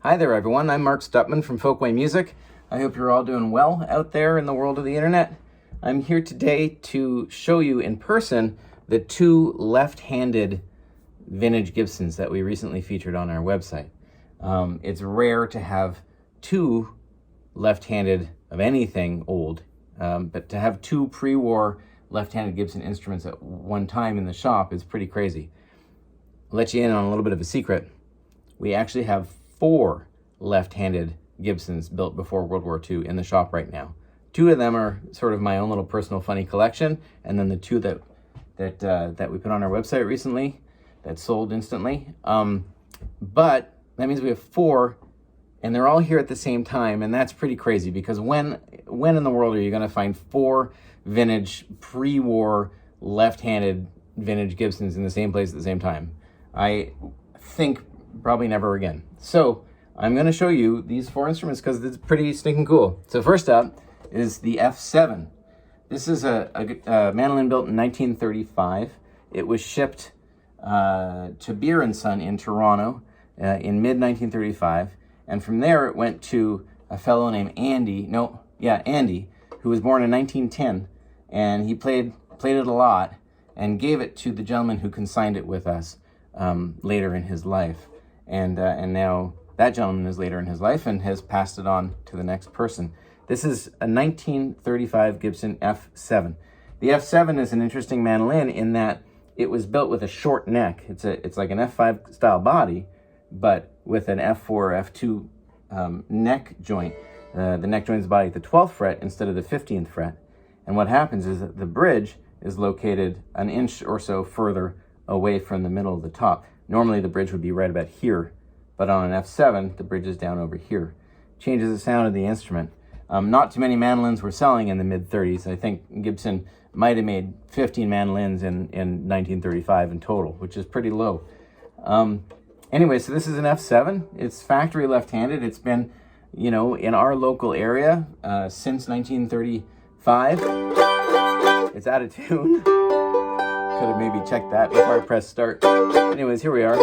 Hi there everyone, I'm Mark Stutman from Folkway Music. I hope you're all doing well out there in the world of the internet. I'm here today to show you in person the two left-handed vintage Gibsons that we recently featured on our website. It's rare to have two left-handed of anything old, but to have two pre-war left-handed Gibson instruments at one time in the shop is pretty crazy. I'll let you in on a little bit of a secret. We actually have 4 left-handed Gibsons built before World War II in the shop right now. 2 of them are sort of my own little personal funny collection, and then the 2 that we put on our website recently that sold instantly. But that means we have 4, and they're all here at the same time, and that's pretty crazy because when in the world are you going to find 4 vintage pre-war left-handed vintage Gibsons in the same place at the same time? I think probably never again. So I'm going to show you these 4 instruments because it's pretty stinking cool. So first up is the F7. This is a mandolin built in 1935. It was shipped to Beer & Son in Toronto in mid-1935. And from there it went to a fellow named Andy, who was born in 1910. And he played it a lot and gave it to the gentleman who consigned it with us later in his life. And now that gentleman is later in his life and has passed it on to the next person. This is a 1935 Gibson F7. The F7 is an interesting mandolin in that it was built with a short neck. It's like an F5 style body, but with an F4, F2 neck joint. The neck joins the body at the 12th fret instead of the 15th fret. And what happens is that the bridge is located an inch or so further away from the middle of the top. Normally the bridge would be right about here, but on an F7, the bridge is down over here. Changes the sound of the instrument. Not too many mandolins were selling in the mid-30s. I think Gibson might have made 15 mandolins in 1935 in total, which is pretty low. Anyway, so this is an F7. It's factory left-handed. It's been, in our local area since 1935. It's out of tune. Could have maybe checked that before I press start. Anyways, here we are.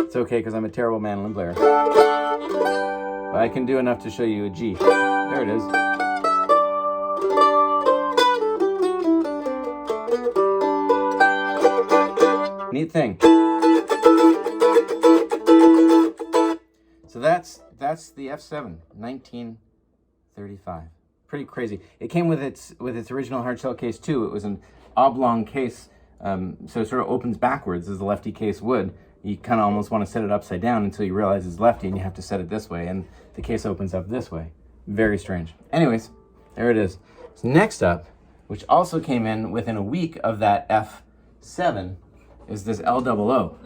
It's okay because I'm a terrible mandolin player. But I can do enough to show you a G. There it is. Neat thing. So that's the F7, 1935. Pretty crazy. It came with its original hard shell case too. It was an oblong case. So it sort of opens backwards as the Lefty case would. You kind of almost want to set it upside down until you realize it's Lefty and you have to set it this way, and the case opens up this way. Very strange. Anyways, there it is. So next up, which also came in within a week of that F7, is this L Double O.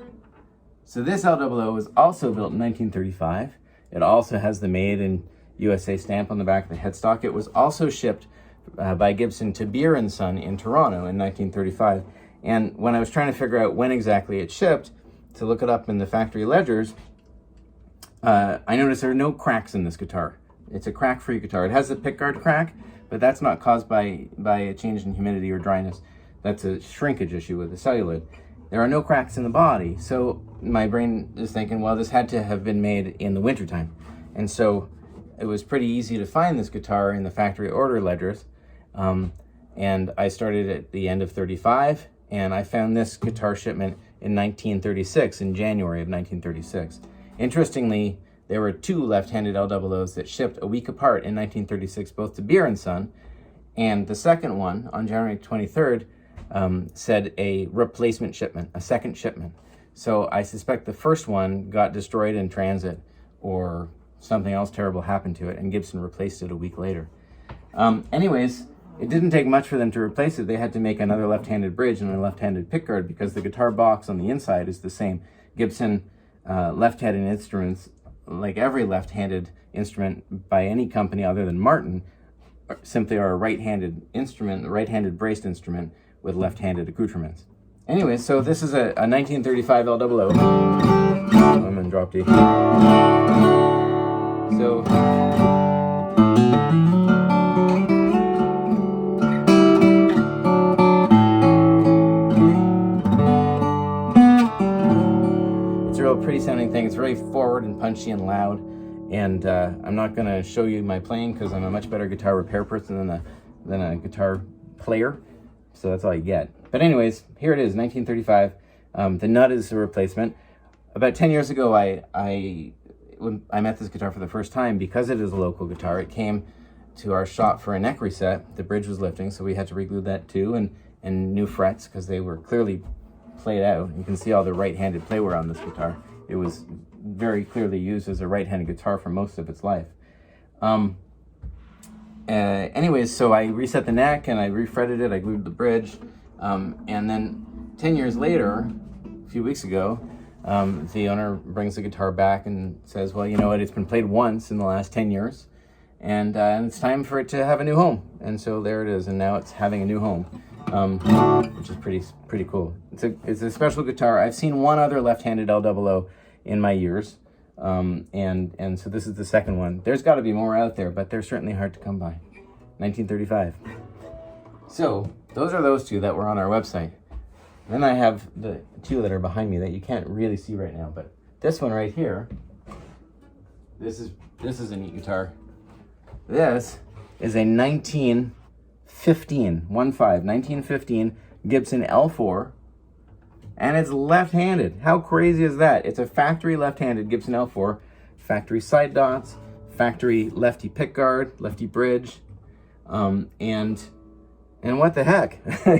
So this L Double O was also built in 1935. It also has the Made in USA stamp on the back of the headstock. It was also shipped by Gibson to Beer & Son in Toronto in 1935. And when I was trying to figure out when exactly it shipped, to look it up in the factory ledgers, I noticed there are no cracks in this guitar. It's a crack-free guitar. It has a pickguard crack, but that's not caused by a change in humidity or dryness. That's a shrinkage issue with the celluloid. There are no cracks in the body, so my brain is thinking, well, this had to have been made in the wintertime. And so it was pretty easy to find this guitar in the factory order ledgers. And I started at the end of 35, and I found this guitar shipment in 1936, in January of 1936. Interestingly, there were 2 left-handed L Double O's that shipped a week apart in 1936, both to Beer & Son, and the second one, on January 23rd, said a replacement shipment, a second shipment. So I suspect the first one got destroyed in transit, or something else terrible happened to it, and Gibson replaced it a week later. Anyways, it didn't take much for them to replace it. They had to make another left-handed bridge and a left-handed pickguard because the guitar box on the inside is the same. Gibson left-handed instruments, like every left-handed instrument by any company other than Martin, simply are a right-handed instrument, a right-handed braced instrument with left-handed accoutrements. Anyway, so this is a 1935 L Double O. I'm in drop D. So pretty sounding thing. It's really forward and punchy and loud. And I'm not going to show you my playing because I'm a much better guitar repair person than a guitar player. So that's all you get. But anyways, here it is, 1935. The nut is a replacement. About 10 years ago, when I met this guitar for the first time, because it is a local guitar, it came to our shop for a neck reset. The bridge was lifting, so we had to reglue that too, and new frets because they were clearly played out. You can see all the right-handed playwear on this guitar. It was very clearly used as a right-handed guitar for most of its life. Anyways, so I reset the neck and I refretted it, I glued the bridge, and then 10 years later, a few weeks ago, the owner brings the guitar back and says, well, you know what, it's been played once in the last 10 years, and it's time for it to have a new home. And so there it is, and now it's having a new home, which is pretty cool. It's a special guitar. I've seen one other left-handed L Double O in my years, and so this is the second one. There's got to be more out there, but they're certainly hard to come by. 1935. So those are those two that were on our website. Then I have the two that are behind me that you can't really see right now, but this one right here, this is a neat guitar. This is a 1915 Gibson L4, and it's left-handed. How crazy is that? It's a factory left-handed Gibson L4, factory side dots, factory lefty pickguard, lefty bridge, and what the heck,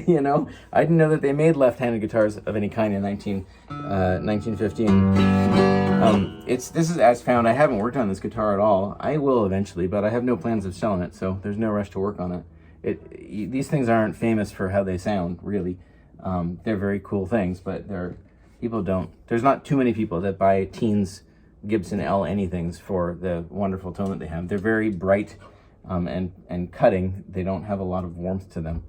you know? I didn't know that they made left-handed guitars of any kind in 1915. This is as found. I haven't worked on this guitar at all. I will eventually, but I have no plans of selling it, so there's no rush to work on it. These things aren't famous for how they sound, really. They're very cool things, but there's not too many people that buy teens Gibson L anythings for the wonderful tone that they have. They're very bright and cutting. They don't have a lot of warmth to them,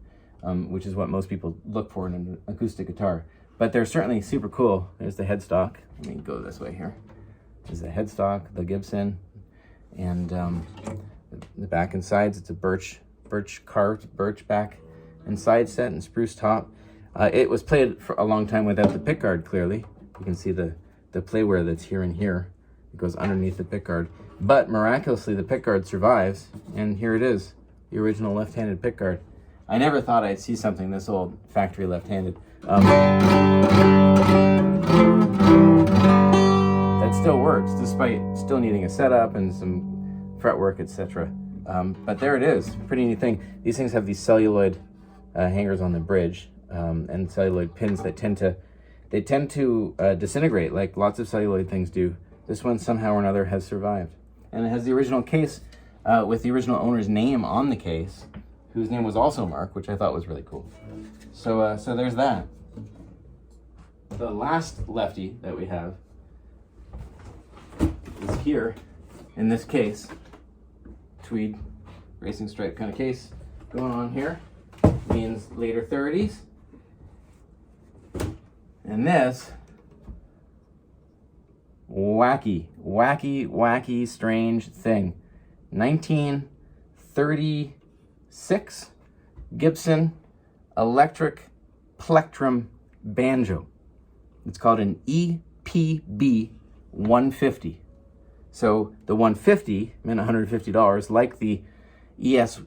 which is what most people look for in an acoustic guitar. But they're certainly super cool. There's the headstock. Let me go this way here. There's the headstock, the Gibson, and the back and sides. It's a birch carved birch back and side set and spruce top. It was played for a long time without the pickguard, clearly. You can see the playwear that's here and here. It goes underneath the pickguard. But miraculously, the pickguard survives, and here it is, the original left-handed pickguard. I never thought I'd see something this old, factory left-handed. That still works, despite still needing a setup and some fretwork, etc. But there it is, pretty neat thing. These things have these celluloid hangers on the bridge, and celluloid pins that tend to disintegrate like lots of celluloid things do. This one somehow or another has survived. And it has the original case with the original owner's name on the case, whose name was also Mark, which I thought was really cool. So there's that. The last lefty that we have is here in this case. Tweed racing stripe kind of case going on here. Means later 30s. And this wacky, strange thing. 1936 Gibson electric plectrum banjo. It's called an EBP150. So the 150 meant $150, like the ES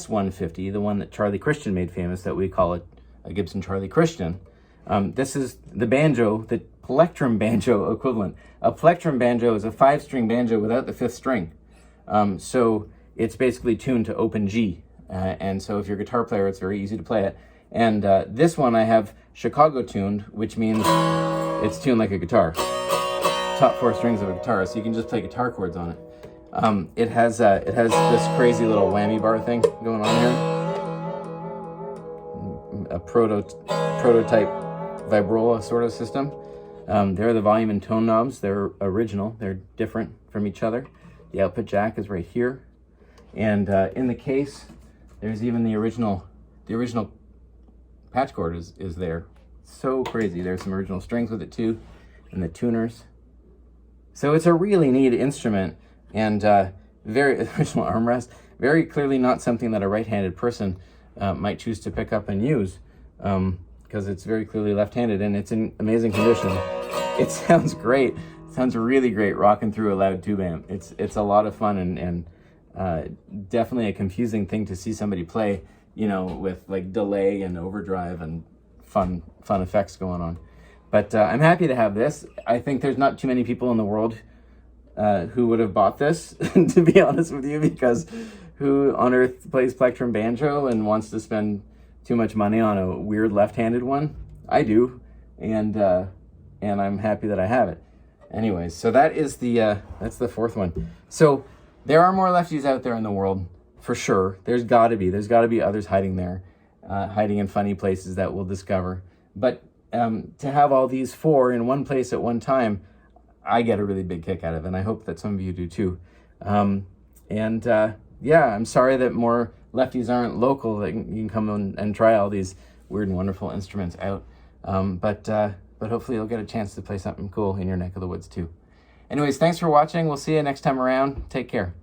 150, the one that Charlie Christian made famous, that we call it a Gibson Charlie Christian. This is the banjo, the plectrum banjo equivalent. A plectrum banjo is a 5-string banjo without the 5th string. So it's basically tuned to open G. And so if you're a guitar player, it's very easy to play it. And this one I have Chicago tuned, which means it's tuned like a guitar. Top 4 strings of a guitar, so you can just play guitar chords on it. It has this crazy little whammy bar thing going on here. A prototype vibrola sort of system. There are the volume and tone knobs. They're original. They're different from each other. The output jack is right here. And in the case, there's even the original patch cord is there. So crazy. There's some original strings with it too, and the tuners. So it's a really neat instrument, and very original armrest. Very clearly not something that a right-handed person might choose to pick up and use, because it's very clearly left-handed, and it's in amazing condition. It sounds great. Sounds really great rocking through a loud tube amp. It's a lot of fun, and definitely a confusing thing to see somebody play, you know, with like delay and overdrive and fun effects going on. But I'm happy to have this. I think there's not too many people in the world who would have bought this, to be honest with you, because who on earth plays plectrum banjo and wants to spend too much money on a weird left-handed one? I do, and I'm happy that I have it. Anyways, so that is that's the fourth one. So there are more lefties out there in the world, for sure. There's got to be others hiding there, hiding in funny places that we'll discover. But to have all these four in one place at one time, I get a really big kick out of it, and I hope that some of you do too. Yeah, I'm sorry that more lefties aren't local, that you can come and try all these weird and wonderful instruments out. But hopefully you'll get a chance to play something cool in your neck of the woods too. Anyways, thanks for watching. We'll see you next time around. Take care.